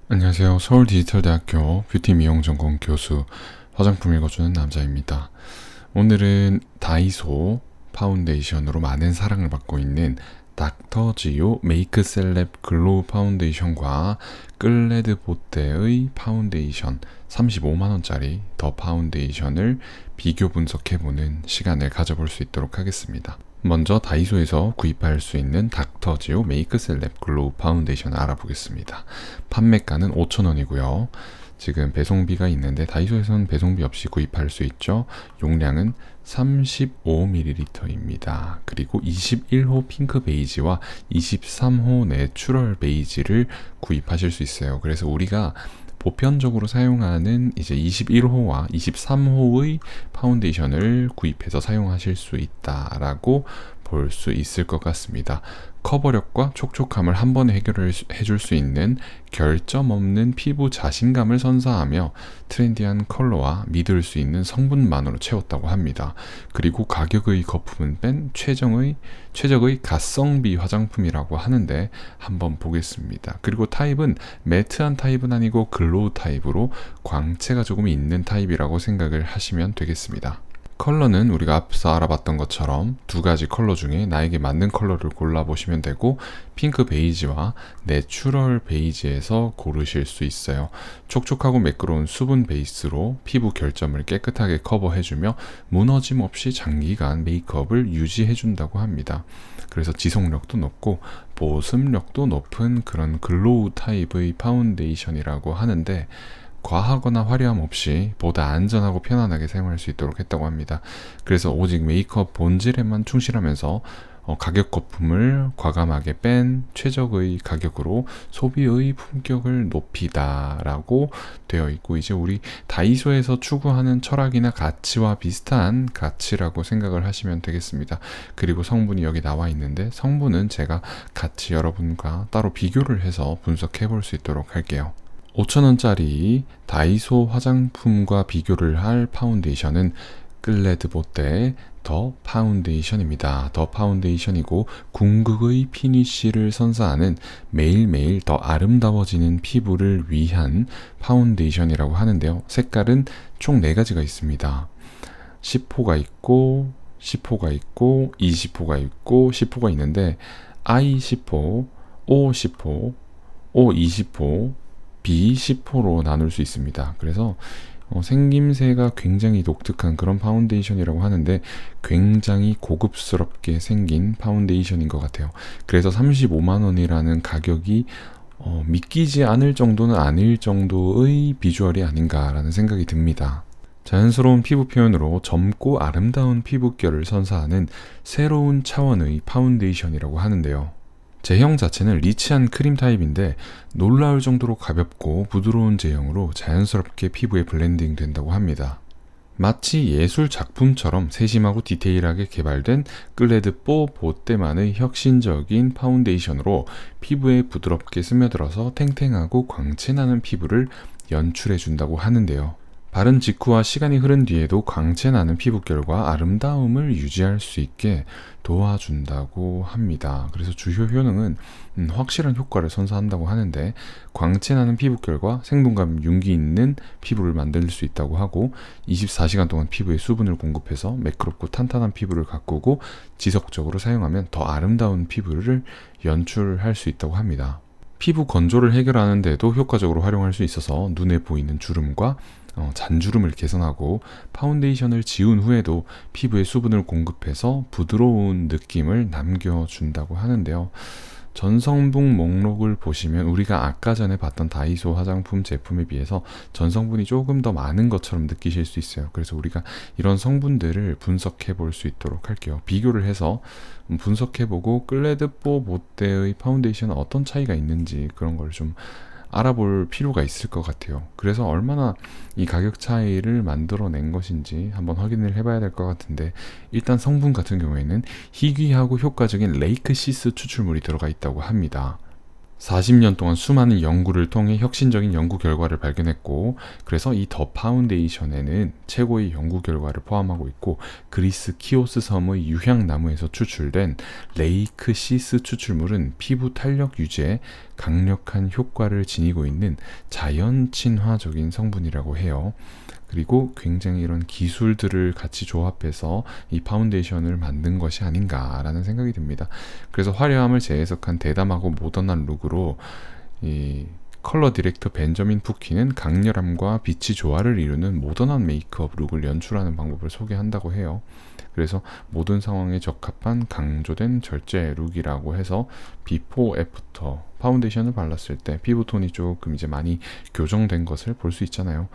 안녕하세요. 서울디지털대학교 뷰티 미용 전공 교수 화장품 읽어주는 남자입니다. 오늘은 다이소 파운데이션으로 많은 사랑을 받고 있는 닥터지오 메이크 셀렙 글로우 파운데이션과 끌레드 보떼의 파운데이션 35만원짜리 더 파운데이션을 비교 분석해보는 시간을 가져볼 수 있도록 하겠습니다. 먼저 다이소에서 구입할 수 있는 닥터지오 메이크 셀렙 글로우 파운데이션을 알아보겠습니다. 판매가는 5,000원이고요. 지금 배송비가 있는데 다이소에서는 배송비 없이 구입할 수 있죠. 용량은 35ml입니다. 그리고 21호 핑크 베이지와 23호 내추럴 베이지를 구입하실 수 있어요. 그래서 우리가 보편적으로 사용하는 이제 21호와 23호의 파운데이션을 구입해서 사용하실 수 있다라고 볼 수 있을 것 같습니다. 커버력과 촉촉함을 한 번에 해줄 수 있는 결점 없는 피부 자신감을 선사하며 트렌디한 컬러와 믿을 수 있는 성분만으로 채웠다고 합니다. 그리고 가격의 거품은 뺀 최적의 가성비 화장품이라고 하는데 한번 보겠습니다. 그리고 타입은 매트한 타입은 아니고 글로우 타입으로 광채가 조금 있는 타입이라고 생각을 하시면 되겠습니다. 컬러는 우리가 앞서 알아봤던 것처럼 두 가지 컬러 중에 나에게 맞는 컬러를 골라보시면 되고 핑크 베이지와 내추럴 베이지에서 고르실 수 있어요. 촉촉하고 매끄러운 수분 베이스로 피부 결점을 깨끗하게 커버해주며 무너짐 없이 장기간 메이크업을 유지해준다고 합니다. 그래서 지속력도 높고 보습력도 높은 그런 글로우 타입의 파운데이션이라고 하는데 과하거나 화려함 없이 보다 안전하고 편안하게 사용할 수 있도록 했다고 합니다. 그래서 오직 메이크업 본질에만 충실하면서 가격 거품을 과감하게 뺀 최적의 가격으로 소비의 품격을 높이다라고 되어 있고 이제 우리 다이소에서 추구하는 철학이나 가치와 비슷한 가치라고 생각을 하시면 되겠습니다. 그리고 성분이 여기 나와 있는데 성분은 제가 같이 여러분과 따로 비교를 해서 분석해 볼 수 있도록 할게요. 5,000원짜리 다이소 화장품과 비교를 할 파운데이션은 끌레드 보떼 더 파운데이션입니다. 더 파운데이션이고 궁극의 피니쉬를 선사하는 매일매일 더 아름다워지는 피부를 위한 파운데이션이라고 하는데요. 색깔은 총 4가지가 있습니다. 10호가 있고 10호가 있고 20호가 있고 10호가 있는데 I10호, O10호, O20호 B10호로 나눌 수 있습니다. 그래서 생김새가 굉장히 독특한 그런 파운데이션이라고 하는데 굉장히 고급스럽게 생긴 파운데이션인 것 같아요. 그래서 35만원이라는 가격이 믿기지 않을 정도는 아닐 정도의 비주얼이 아닌가라는 생각이 듭니다. 자연스러운 피부 표현으로 젊고 아름다운 피부결을 선사하는 새로운 차원의 파운데이션이라고 하는데요. 제형 자체는 리치한 크림 타입인데 놀라울 정도로 가볍고 부드러운 제형으로 자연스럽게 피부에 블렌딩 된다고 합니다. 마치 예술 작품처럼 세심하고 디테일하게 개발된 끌레드 뽀 보떼만의 혁신적인 파운데이션으로 피부에 부드럽게 스며들어서 탱탱하고 광채나는 피부를 연출해 준다고 하는데요. 바른 직후와 시간이 흐른 뒤에도 광채나는 피부결과 아름다움을 유지할 수 있게 도와준다고 합니다. 그래서 주요 효능은 확실한 효과를 선사한다고 하는데 광채나는 피부결과 생동감, 윤기 있는 피부를 만들 수 있다고 하고 24시간 동안 피부에 수분을 공급해서 매끄럽고 탄탄한 피부를 가꾸고 지속적으로 사용하면 더 아름다운 피부를 연출할 수 있다고 합니다. 피부 건조를 해결하는 데도 효과적으로 활용할 수 있어서 눈에 보이는 주름과 잔주름을 개선하고 파운데이션을 지운 후에도 피부에 수분을 공급해서 부드러운 느낌을 남겨준다고 하는데요. 전성분 목록을 보시면 우리가 아까 전에 봤던 다이소 화장품 제품에 비해서 전성분이 조금 더 많은 것처럼 느끼실 수 있어요. 그래서 우리가 이런 성분들을 분석해 볼 수 있도록 할게요. 비교를 해서 분석해보고 끌레드 뽀 보떼의 파운데이션은 어떤 차이가 있는지 그런 걸 좀 알아볼 필요가 있을 것 같아요. 그래서 얼마나 이 가격 차이를 만들어낸 것인지 한번 확인을 해봐야 될 것 같은데 일단 성분 같은 경우에는 희귀하고 효과적인 레이크시스 추출물이 들어가 있다고 합니다. 40년 동안 수많은 연구를 통해 혁신적인 연구 결과를 발견했고 그래서 이 더 파운데이션에는 최고의 연구 결과를 포함하고 있고 그리스 키오스 섬의 유향나무에서 추출된 레이크시스 추출물은 피부 탄력 유지에 강력한 효과를 지니고 있는 자연 친화적인 성분이라고 해요. 그리고 굉장히 이런 기술들을 같이 조합해서 이 파운데이션을 만든 것이 아닌가라는 생각이 듭니다. 그래서 화려함을 재해석한 대담하고 모던한 룩으로 이 컬러 디렉터 벤저민 푸키는 강렬함과 빛의 조화를 이루는 모던한 메이크업 룩을 연출하는 방법을 소개한다고 해요. 그래서 모든 상황에 적합한 강조된 절제 룩이라고 해서 비포 애프터 파운데이션을 발랐을 때 피부톤이 조금 이제 많이 교정된 것을 볼 수 있잖아요.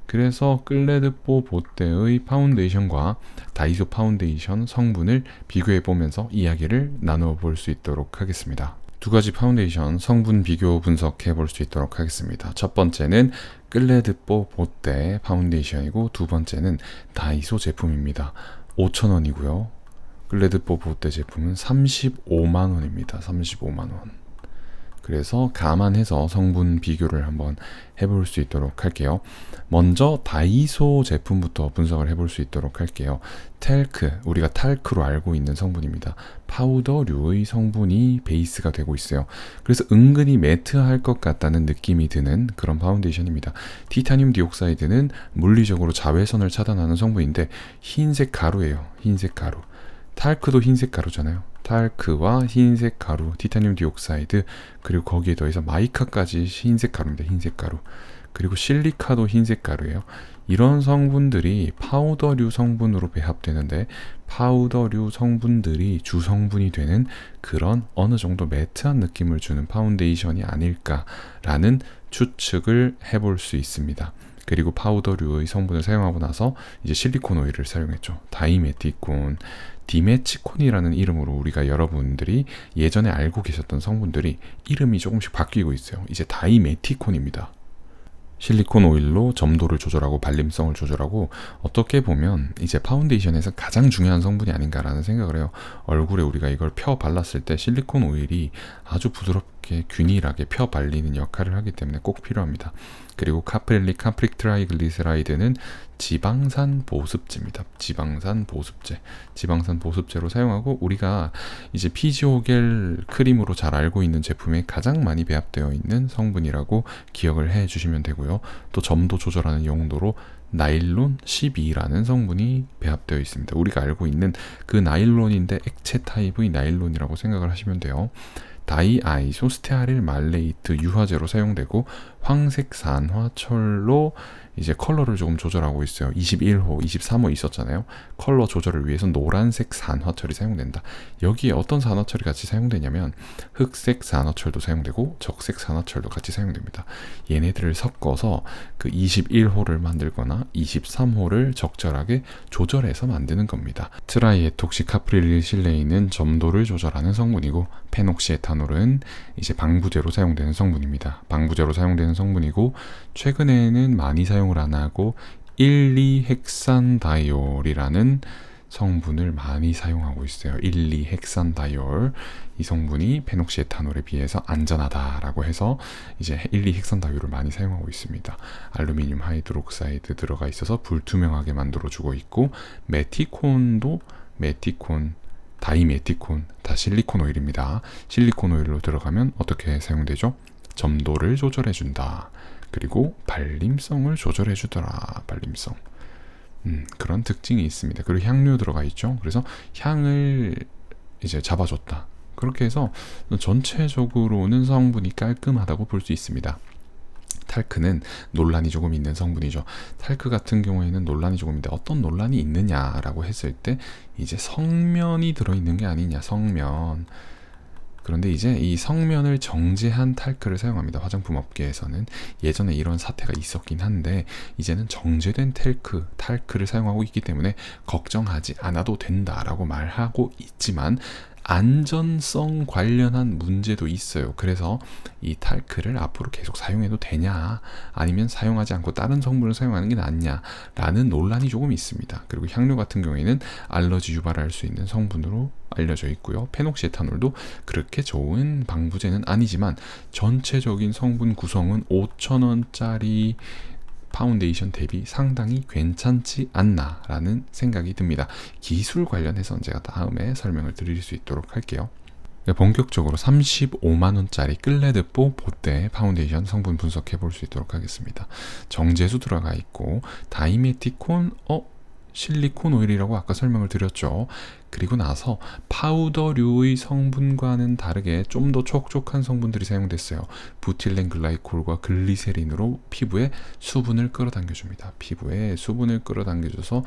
그래서 클레드뽀 보떼의 파운데이션과 다이소 파운데이션 성분을 비교해 보면서 이야기를 나누어 볼 수 있도록 하겠습니다. 두 가지 파운데이션 성분 비교 분석해 볼 수 있도록 하겠습니다. 첫 번째는 클레드뽀 보떼 파운데이션이고 두 번째는 다이소 제품입니다. 5,000원이고요. 클레드뽀 보떼 제품은 35만원입니다. 35만원. 그래서 감안해서 성분 비교를 한번 해볼 수 있도록 할게요. 먼저 다이소 제품부터 분석을 해볼 수 있도록 할게요. 텔크, 우리가 탈크로 알고 있는 성분입니다. 파우더류의 성분이 베이스가 되고 있어요. 그래서 은근히 매트할 것 같다는 느낌이 드는 그런 파운데이션입니다. 티타늄 디옥사이드는 물리적으로 자외선을 차단하는 성분인데 흰색 가루예요. 흰색 가루. 탈크도 흰색 가루잖아요. 탈크와 흰색 가루, 티타늄 디옥사이드, 그리고 거기에 더해서 마이카까지 흰색 가루입니다. 흰색 가루. 그리고 실리카도 흰색 가루예요. 이런 성분들이 파우더류 성분으로 배합되는데 파우더류 성분들이 주성분이 되는 그런 어느 정도 매트한 느낌을 주는 파운데이션이 아닐까라는 추측을 해볼 수 있습니다. 그리고 파우더류의 성분을 사용하고 나서 이제 실리콘 오일을 사용했죠. 다이메티콘, 디메치콘이라는 이름으로 우리가 여러분들이 예전에 알고 계셨던 성분들이 이름이 조금씩 바뀌고 있어요. 이제 다이메티콘입니다. 실리콘 오일로 점도를 조절하고 발림성을 조절하고 어떻게 보면 이제 파운데이션에서 가장 중요한 성분이 아닌가라는 생각을 해요. 얼굴에 우리가 이걸 펴 발랐을 때 실리콘 오일이 아주 부드럽게 균일하게 펴 발리는 역할을 하기 때문에 꼭 필요합니다. 그리고 카프렐릭 카프릭트라이글리세라이드는 지방산 보습제입니다. 지방산 보습제. 지방산 보습제로 사용하고 우리가 이제 피지오겔 크림으로 잘 알고 있는 제품에 가장 많이 배합되어 있는 성분이라고 기억을 해 주시면 되고요. 또 점도 조절하는 용도로 나일론 12라는 성분이 배합되어 있습니다. 우리가 알고 있는 그 나일론인데 액체 타입의 나일론이라고 생각을 하시면 돼요. 다이아이소스테아릴 말레이트 유화제로 사용되고 황색 산화철로 이제 컬러를 조금 조절하고 있어요. 21호, 23호 있었잖아요. 컬러 조절을 위해서 노란색 산화철이 사용된다. 여기에 어떤 산화철이 같이 사용되냐면 흑색 산화철도 사용되고 적색 산화철도 같이 사용됩니다. 얘네들을 섞어서 그 21호를 만들거나 23호를 적절하게 조절해서 만드는 겁니다. 트라이에톡시카프릴실레인은 점도를 조절하는 성분이고 페녹시에탄올은 이제 방부제로 사용되는 성분입니다. 방부제로 사용되는 성분이고 최근에는 많이 사용을 안 하고 1,2헥산다이올이라는 성분을 많이 사용하고 있어요. 1,2헥산다이올 이 성분이 페녹시에탄올에 비해서 안전하다라고 해서 이제 1,2헥산다이올을 많이 사용하고 있습니다. 알루미늄 하이드록사이드 들어가 있어서 불투명하게 만들어주고 있고 메티콘도 다이메티콘 다 실리콘 오일입니다. 실리콘 오일로 들어가면 어떻게 사용되죠? 점도를 조절해준다. 그리고 발림성을 조절해주더라. 발림성. 그런 특징이 있습니다. 그리고 향료 들어가 있죠. 그래서 향을 이제 잡아줬다. 그렇게 해서 전체적으로는 성분이 깔끔하다고 볼 수 있습니다. 탈크는 논란이 조금 있는 성분이죠. 탈크 같은 경우에는 논란이 조금 있는데 어떤 논란이 있느냐라고 했을 때 이제 성면이 들어있는 게 아니냐. 성면. 그런데 이제 이 성면을 정제한 탈크를 사용합니다. 화장품 업계에서는 예전에 이런 사태가 있었긴 한데 이제는 정제된 탈크를 사용하고 있기 때문에 걱정하지 않아도 된다라고 말하고 있지만 안전성 관련한 문제도 있어요. 그래서 이 탈크를 앞으로 계속 사용해도 되냐 아니면 사용하지 않고 다른 성분을 사용하는 게 낫냐 라는 논란이 조금 있습니다. 그리고 향료 같은 경우에는 알러지 유발할 수 있는 성분으로 알려져 있고요. 페녹시에탄올도 그렇게 좋은 방부제는 아니지만 전체적인 성분 구성은 5,000원짜리 파운데이션 대비 상당히 괜찮지 않나 라는 생각이 듭니다. 기술 관련해서는 제가 다음에 설명을 드릴 수 있도록 할게요. 본격적으로 35만원짜리 끌레드뽀 보때 파운데이션 성분 분석해 볼 수 있도록 하겠습니다. 정제수 들어가 있고 다이메티콘, 실리콘 오일이라고 아까 설명을 드렸죠. 그리고 나서 파우더류의 성분과는 다르게 좀 더 촉촉한 성분들이 사용됐어요. 부틸렌 글라이콜과 글리세린으로 피부에 수분을 끌어당겨줍니다. 피부에 수분을 끌어당겨줘서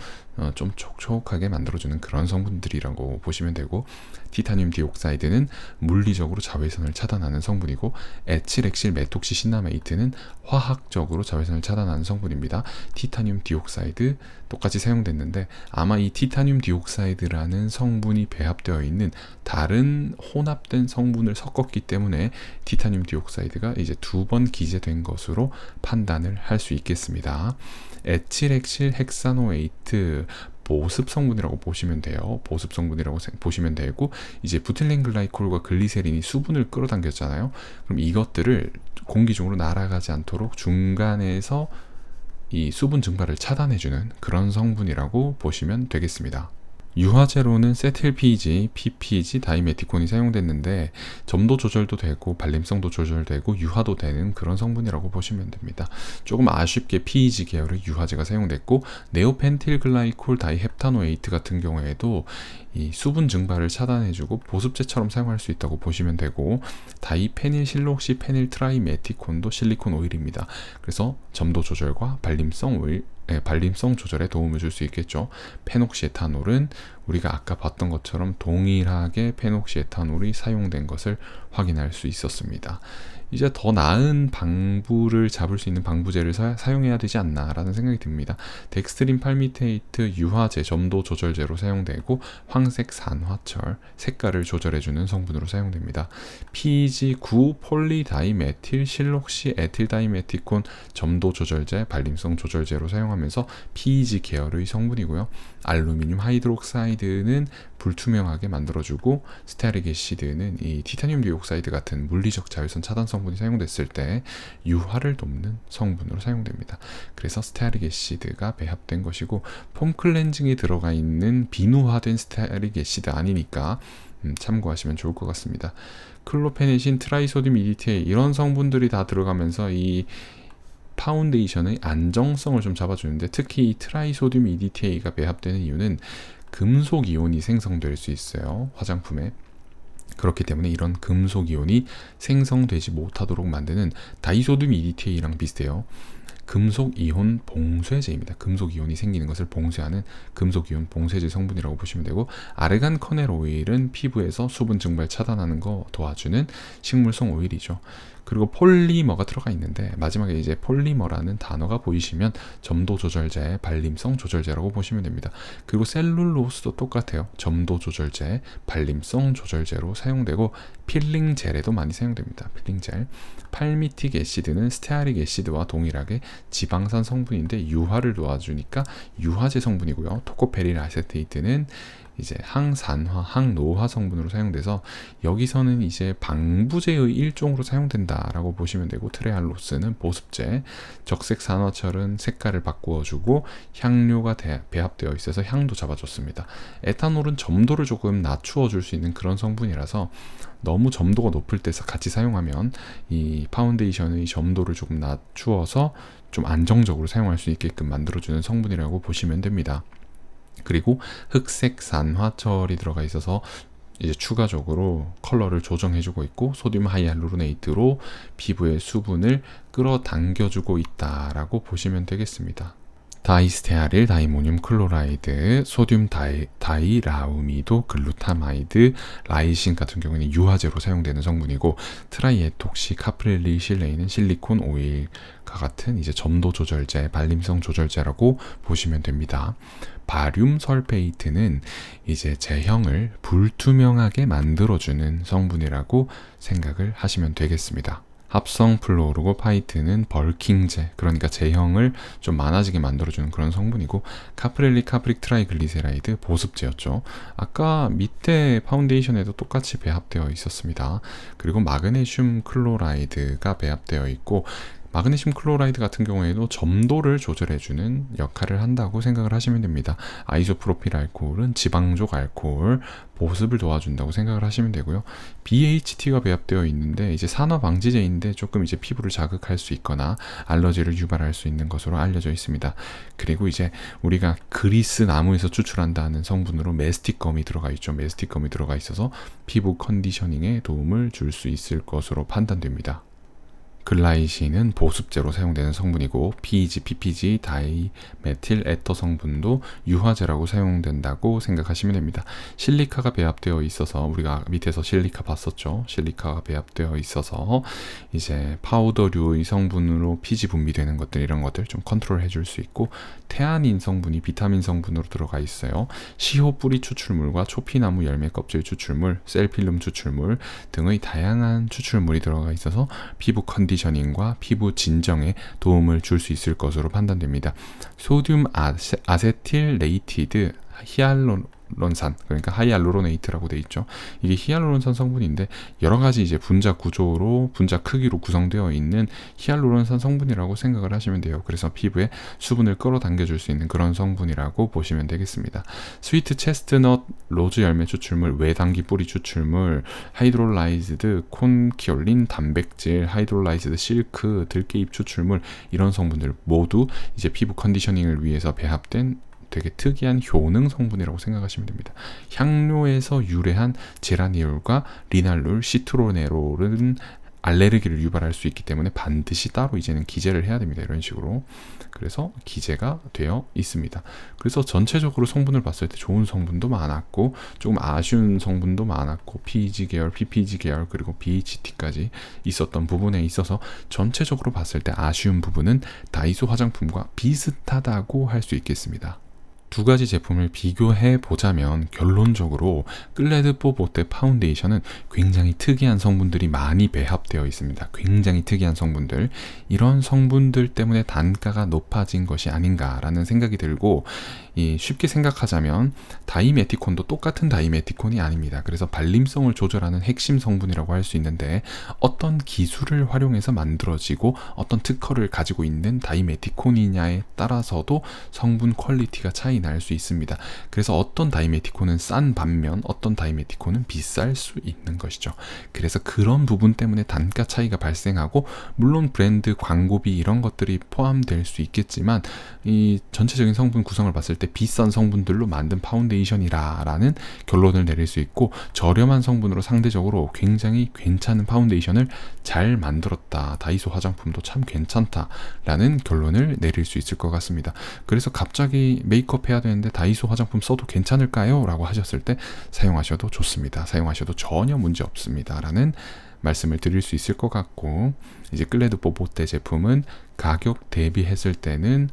좀 촉촉하게 만들어주는 그런 성분들이라고 보시면 되고, 티타늄 디옥사이드는 물리적으로 자외선을 차단하는 성분이고, 에틸엑실 메톡시신나메이트는 화학적으로 자외선을 차단하는 성분입니다. 티타늄 디옥사이드 똑같이 사용됐는데 아마 이 티타늄 디옥사이드라는 성분이 배합되어 있는 다른 혼합된 성분을 섞었기 때문에 티타늄 디옥사이드가 이제 2번 기재된 것으로 판단을 할 수 있겠습니다. 에틸엑실 헥사노에이트 보습 성분이라고 보시면 돼요. 보습 성분이라고 보시면 되고, 이제 부틸렌 글라이콜과 글리세린이 수분을 끌어당겼잖아요. 그럼 이것들을 공기 중으로 날아가지 않도록 중간에서 이 수분 증발을 차단해주는 그런 성분이라고 보시면 되겠습니다. 유화제로는 세틸PG, PPG, 다이메티콘이 사용됐는데 점도 조절도 되고 발림성도 조절되고 유화도 되는 그런 성분이라고 보시면 됩니다. 조금 아쉽게 PEG 계열의 유화제가 사용됐고, 네오펜틸글라이콜 다이헵타노에이트 같은 경우에도 이 수분 증발을 차단해주고 보습제처럼 사용할 수 있다고 보시면 되고, 다이페닐실록시 페닐트라이메티콘도 실리콘 오일입니다. 그래서 점도 조절과 발림성 조절에 도움을 줄 수 있겠죠. 페녹시에탄올은 우리가 아까 봤던 것처럼 동일하게 페녹시에탄올이 사용된 것을 확인할 수 있었습니다. 이제 더 나은 방부를 잡을 수 있는 방부제를 사용해야 되지 않나 라는 생각이 듭니다. 덱스트린 팔미테이트 유화제 점도 조절제로 사용되고, 황색 산화철 색깔을 조절해주는 성분으로 사용됩니다. PEG9 폴리다이메틸 실록시 에틸다이메티콘 점도 조절제, 발림성 조절제로 사용하면서 PEG 계열의 성분이고요. 알루미늄 하이드록사이드는 불투명하게 만들어주고, 스테아릭 애시드는 이 티타늄 디옥사이드 같은 물리적 자외선 차단 성분이 사용됐을 때 유화를 돕는 성분으로 사용됩니다. 그래서 스테아릭 애시드가 배합된 것이고, 폼 클렌징에 들어가 있는 비누화된 스테아릭 애시드 아니니까 참고하시면 좋을 것 같습니다. 클로페네신, 트라이소듐 EDTA 이런 성분들이 다 들어가면서 이 파운데이션의 안정성을 좀 잡아주는데, 특히 이 트라이소듐 EDTA가 배합되는 이유는 금속 이온이 생성될 수 있어요, 화장품에. 그렇기 때문에 이런 금속 이온이 생성되지 못하도록 만드는 다이소듐 EDTA랑 비슷해요. 금속 이온 봉쇄제입니다. 금속 이온이 생기는 것을 봉쇄하는 금속 이온 봉쇄제 성분이라고 보시면 되고, 아르간 커넬 오일은 피부에서 수분 증발 차단하는 거 도와주는 식물성 오일이죠. 그리고 폴리머가 들어가 있는데, 마지막에 이제 폴리머라는 단어가 보이시면 점도 조절제, 발림성 조절제라고 보시면 됩니다. 그리고 셀룰로스도 똑같아요. 점도 조절제, 발림성 조절제로 사용되고, 필링 젤에도 많이 사용됩니다. 필링 젤. 팔미틱 애시드는 스테아릭 애시드와 동일하게 지방산 성분인데 유화를 도와주니까 유화제 성분이고요. 토코페릴 아세테이트는 이제 항산화, 항노화 성분으로 사용돼서 여기서는 이제 방부제의 일종으로 사용된다라고 보시면 되고, 트레할로스는 보습제, 적색 산화철은 색깔을 바꾸어주고 향료가 배합되어 있어서 향도 잡아줬습니다. 에탄올은 점도를 조금 낮추어 줄 수 있는 그런 성분이라서 너무 점도가 높을 때 같이 사용하면 이 파운데이션의 점도를 조금 낮추어서 좀 안정적으로 사용할 수 있게끔 만들어주는 성분이라고 보시면 됩니다. 그리고 흑색 산화철이 들어가 있어서 이제 추가적으로 컬러를 조정해주고 있고, 소듐 하이알루로네이트로 피부의 수분을 끌어당겨주고 있다라고 보시면 되겠습니다. 다이스테아릴 다이모늄 클로라이드, 소듐 다이라우미도 글루타마이드, 라이신 같은 경우에는 유화제로 사용되는 성분이고, 트라이에톡시 카프릴리실레이는 실리콘 오일과 같은 이제 점도 조절제, 발림성 조절제라고 보시면 됩니다. 바륨 설페이트는 이제 제형을 불투명하게 만들어주는 성분이라고 생각을 하시면 되겠습니다. 합성 플로르고파이트는 벌킹제, 그러니까 제형을 좀 많아지게 만들어주는 그런 성분이고, 카프렐리 카프릭 트라이글리세라이드 보습제였죠. 아까 밑에 파운데이션에도 똑같이 배합되어 있었습니다. 그리고 마그네슘 클로라이드가 배합되어 있고, 마그네슘 클로라이드 같은 경우에도 점도를 조절해주는 역할을 한다고 생각을 하시면 됩니다. 아이소프로필 알코올은 지방족 알코올, 보습을 도와준다고 생각을 하시면 되고요. BHT가 배합되어 있는데 이제 산화방지제인데 조금 이제 피부를 자극할 수 있거나 알러지를 유발할 수 있는 것으로 알려져 있습니다. 그리고 이제 우리가 그리스 나무에서 추출한다는 성분으로 메스틱검이 들어가 있죠. 메스틱검이 들어가 있어서 피부 컨디셔닝에 도움을 줄 수 있을 것으로 판단됩니다. 글라이신은 보습제로 사용되는 성분이고 PEG, PPG, 다이메틸 에터 성분도 유화제라고 사용된다고 생각하시면 됩니다. 실리카가 배합되어 있어서 우리가 밑에서 실리카 봤었죠. 실리카가 배합되어 있어서 이제 파우더류의 성분으로 피지 분비되는 것들 이런 것들 좀 컨트롤 해줄 수 있고 태아닌 성분이 비타민 성분으로 들어가 있어요. 시호 뿌리 추출물과 초피나무 열매 껍질 추출물, 셀필름 추출물 등의 다양한 추출물이 들어가 있어서 피부 컨디셔닝과 피부 진정에 도움을 줄 수 있을 것으로 판단됩니다. 소듐 아세틸레이티드 히알루론산, 그러니까 하이알루로네이트라고 돼 있죠. 이게 히알루론산 성분인데 여러 가지 이제 분자 구조로 분자 크기로 구성되어 있는 히알루론산 성분이라고 생각을 하시면 돼요. 그래서 피부에 수분을 끌어당겨 줄 수 있는 그런 성분이라고 보시면 되겠습니다. 스위트 체스트넛 로즈 열매 추출물, 외당기 뿌리 추출물, 하이드롤라이즈드 콘키올린 단백질, 하이드롤라이즈드 실크, 들깨잎 추출물 이런 성분들 모두 이제 피부 컨디셔닝을 위해서 배합된 되게 특이한 효능 성분이라고 생각하시면 됩니다. 향료에서 유래한 제라니올과 리날룰, 시트로네롤은 알레르기를 유발할 수 있기 때문에 반드시 따로 이제는 기재를 해야 됩니다. 이런 식으로. 그래서 기재가 되어 있습니다. 그래서 전체적으로 성분을 봤을 때 좋은 성분도 많았고 조금 아쉬운 성분도 많았고 PEG 계열, PPG 계열 그리고 BHT까지 있었던 부분에 있어서 전체적으로 봤을 때 아쉬운 부분은 다이소 화장품과 비슷하다고 할 수 있겠습니다. 두 가지 제품을 비교해 보자면 결론적으로 클레드 뽀보테 파운데이션은 굉장히 특이한 성분들이 많이 배합되어 있습니다. 굉장히 특이한 성분들. 이런 성분들 때문에 단가가 높아진 것이 아닌가라는 생각이 들고 쉽게 생각하자면 다이메티콘도 똑같은 다이메티콘이 아닙니다. 그래서 발림성을 조절하는 핵심 성분이라고 할 수 있는데 어떤 기술을 활용해서 만들어지고 어떤 특허를 가지고 있는 다이메티콘이냐에 따라서도 성분 퀄리티가 차이 날 수 있습니다. 그래서 어떤 다이메티콘은 싼 반면 어떤 다이메티콘은 비쌀 수 있는 것이죠. 그래서 그런 부분 때문에 단가 차이가 발생하고 물론 브랜드 광고비 이런 것들이 포함될 수 있겠지만 이 전체적인 성분 구성을 봤을 때 비싼 성분들로 만든 파운데이션이라는 결론을 내릴 수 있고 저렴한 성분으로 상대적으로 굉장히 괜찮은 파운데이션을 잘 만들었다. 다이소 화장품도 참 괜찮다라는 결론을 내릴 수 있을 것 같습니다. 그래서 갑자기 메이크업 해야 되는데 다이소 화장품 써도 괜찮을까요? 라고 하셨을 때 사용하셔도 좋습니다. 사용하셔도 전혀 문제 없습니다. 라는 말씀을 드릴 수 있을 것 같고 이제 클레드 뽀보테 제품은 가격 대비했을 때는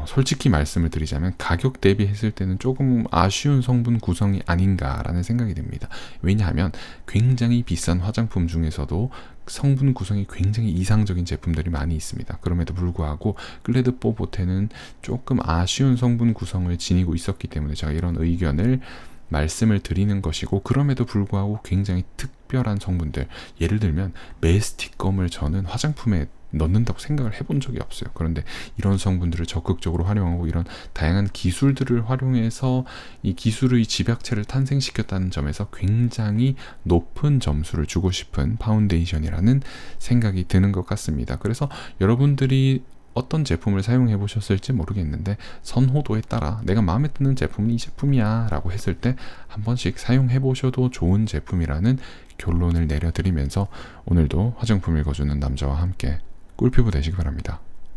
솔직히 말씀을 드리자면 가격 대비했을 때는 조금 아쉬운 성분 구성이 아닌가라는 생각이 듭니다. 왜냐하면 굉장히 비싼 화장품 중에서도 성분 구성이 굉장히 이상적인 제품들이 많이 있습니다. 그럼에도 불구하고 클레드 뽀보테는 조금 아쉬운 성분 구성을 지니고 있었기 때문에 제가 이런 의견을 말씀을 드리는 것이고 그럼에도 불구하고 굉장히 특별한 성분들 예를 들면 메스틱검을 저는 화장품에 넣는다고 생각을 해본 적이 없어요. 그런데 이런 성분들을 적극적으로 활용하고 이런 다양한 기술들을 활용해서 이 기술의 집약체를 탄생시켰다는 점에서 굉장히 높은 점수를 주고 싶은 파운데이션이라는 생각이 드는 것 같습니다. 그래서 여러분들이 어떤 제품을 사용해 보셨을지 모르겠는데 선호도에 따라 내가 마음에 드는 제품은 이 제품이야 라고 했을 때 한 번씩 사용해 보셔도 좋은 제품이라는 결론을 내려드리면서 오늘도 화장품 읽어주는 남자와 함께 꿀피부 되시기 바랍니다.